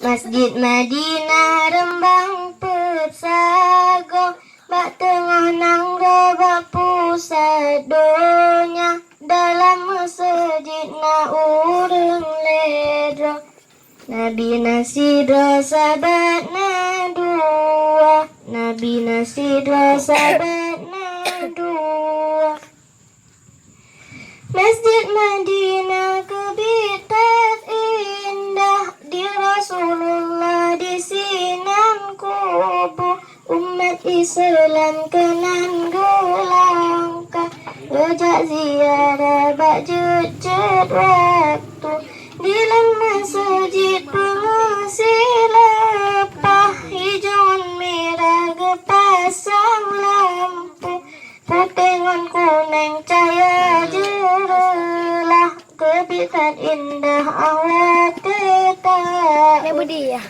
Masjid Madinah Rembang Petsago, bak tengah nang bak pusat donya. Dalam masjid na urang ledro, Nabi nasidro sahabat na dua, Nabi nasidro sahabat na dua. Masjid Madinah kebitat indah, di Rasulullah di sinan kubur. Umat Islam kenan gelangkah, rojak ziarah bak jejak waktu. Di dalam masjid pengusir lepah, hijauan merah gepasang lampu. Putengan kuning cahaya jerelah, kebitan indah awak tetap.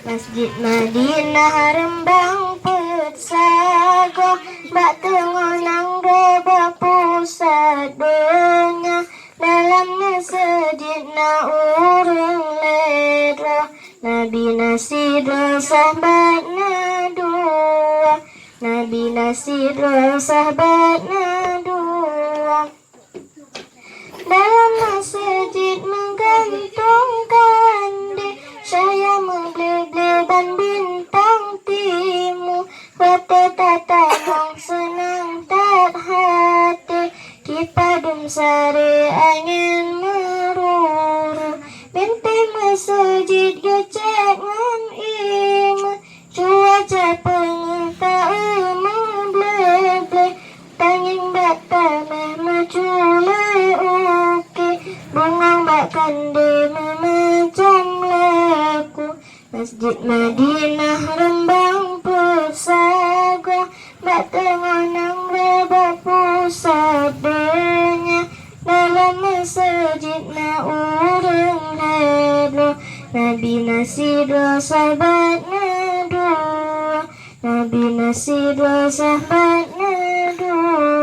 Masjid Madinah Rembang Petsago, bak tengah nang bak pusat donya. Dalam masjid na urang ledro, Nabi nasidro sahabat na dua, Nabi nasidro sahabat na dua. Dalam masjid menggantungkan di saya menggeleban bintang timu. Wate tatang senang tak hati, kipadum sari angin meruru. Benteng masjid gecek ngan ima, cuaca pengeta memble-ble. Tanging bata memacule uki, bungang bak kande memacam laku. Masjid Madinah Rembang Petsago, bak tengah nang bak pusat donya. Dalam masjid na urang ledro, Nabi nasidro sahabat na dua, Nabi nasidro sahabat na dua.